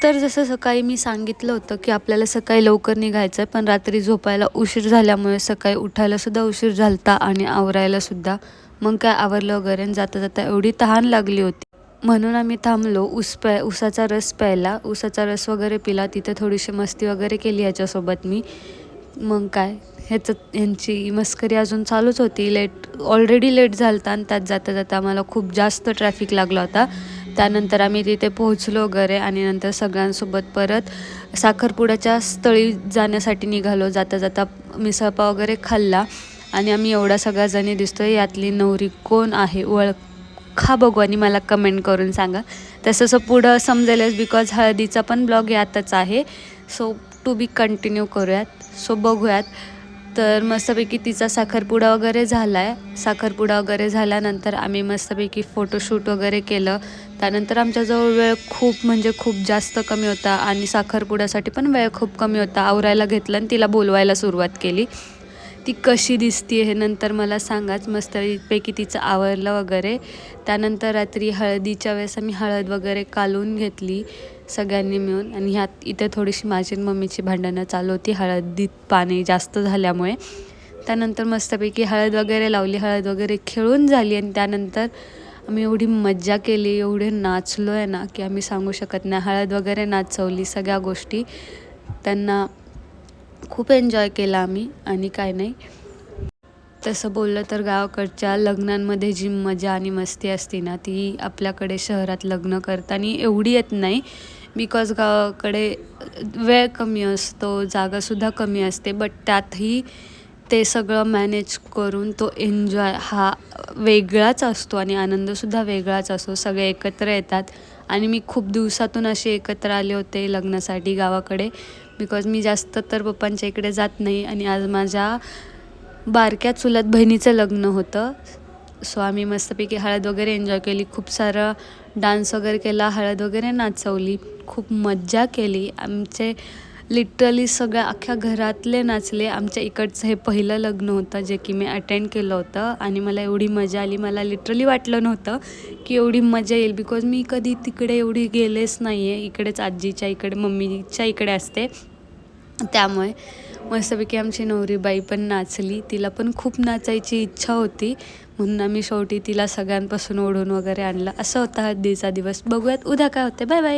तर जसं सकाळी मी सांगितलं होतं की आपल्याला सकाळी लवकर निघायचं आहे, पण रात्री झोपायला उशीर झाल्यामुळे सकाळी उठायलासुद्धा उशीर झाला होता आणि आवरायलासुद्धा. मग काय आवरलं वगैरे आणि जाता जाता एवढी तहान लागली होती, म्हणून आम्ही थांबलो उसाचा रस प्यायला. उसाचा रस वगैरे पिला, तिथे थोडीशी मस्ती वगैरे केली ह्याच्यासोबत मी. मग काय ह्यांची मस्करी अजून चालूच होती. ऑलरेडी लेट झालं होतं आणि त्यात जाता जाता आम्हाला खूप जास्त ट्रॅफिक लागला होता. त्यानंतर आम्ही तिथे पोहोचलो वगैरे आणि नंतर सगळ्यांसोबत परत साखरपुड्याच्या स्थळी जाण्यासाठी निघालो. जाता जाता मिसळपाव वगैरे खाल्ला आणि आम्ही एवढा सगळ्या जणी दिसतोय. यातली नवरी कोण आहे ओळखा बघू आणि मला कमेंट करून सांगा. तसं पुढं समजेलच, बिकॉज हळदीचा पण ब्लॉग यातच आहे. सो टू बी कंटिन्यू करूयात. सो बघूयात. तर मस्तपैकी तिचा साखरपुडा वगैरे झाला आहे. साखरपुडा वगैरे झाल्यानंतर आम्ही मस्तपैकी फोटोशूट वगैरे केलं. त्यानंतर आमच्याजवळ वेळ खूप जास्त कमी होता आणि साखरपुड्यासाठी पण वेळ खूप कमी होता. आवरायला घेतलं आणि तिला बोलवायला सुरुवात केली. ती कशी दिसते हे नंतर मला सांगाच. मस्तपैकी तिचं आवरलं वगैरे. त्यानंतर रात्री हळदीच्या वेळेस आम्ही हळद वगैरे कालून घेतली सगळ्यांनी मिळून. आणि इथे थोडीशी माझी आणि मम्मीची भांडणं चालू होती हळदीत पाणी जास्त झाल्यामुळे. त्यानंतर मस्तपैकी हळद वगैरे लावली, हळद वगैरे खेळून झाली आणि त्यानंतर आम्ही एवढी मज्जा केली, एवढे नाचलो आहे ना की आम्ही सांगू शकत नाही. हळद वगैरे नाचवली, सगळ्या गोष्टी त्यांना खूप एन्जॉय केला आम्ही. आणि काय नाही, तसं बोललं तर गावाकडच्या लग्नांमध्ये जी मजा आणि मस्ती असते ना, ती आपल्याकडे शहरात लग्न करताना एवढी येत नाही. बिकॉज गावाकडे वेळ कमी असतो, जागासुद्धा कमी असते, बट त्यातही ते सगळं मॅनेज करून तो एन्जॉय हा वेगळाच असतो आणि आनंदसुद्धा वेगळाच असतो. सगळे एकत्र येतात आणि मी खूप दिवसातून असे एकत्र आले होते लग्नासाठी गावाकडे. बिकॉज मी जास्त तर पप्पांच्या इकडे जात नाही आणि आज माझ्या बारक्या चुलत बहिणीचं लग्न होतं. सो आम्ही मस्तपैकी हळद वगैरे एन्जॉय केली, खूप सारं डान्स वगैरे केला, हळद वगैरे नाचवली, खूप मज्जा केली. आमचे लिटरली सगळ्या अख्ख्या घरातले नाचले. आमच्या इकडचं हे पहिलं लग्न होतं जे की मी अटेंड केलं होतं आणि मला एवढी मजा आली. मला लिटरली वाटलं नव्हतं की एवढी मजा येईल, बिकॉज मी कधी तिकडे एवढी गेलेच नाही आहे. इकडेच आजीच्या इकडे, मम्मीच्या इकडे असते. त्यामुळे मस्तपैकी आमची नवरीबाई पण नाचली. तिला पण खूप नाचायची इच्छा होती, म्हणून आम्ही शेवटी तिला सगळ्यांपासून ओढून वगैरे आणलं. असं होता हळदीचा दिवस. बघूयात उद्या काय होते. Bye bye.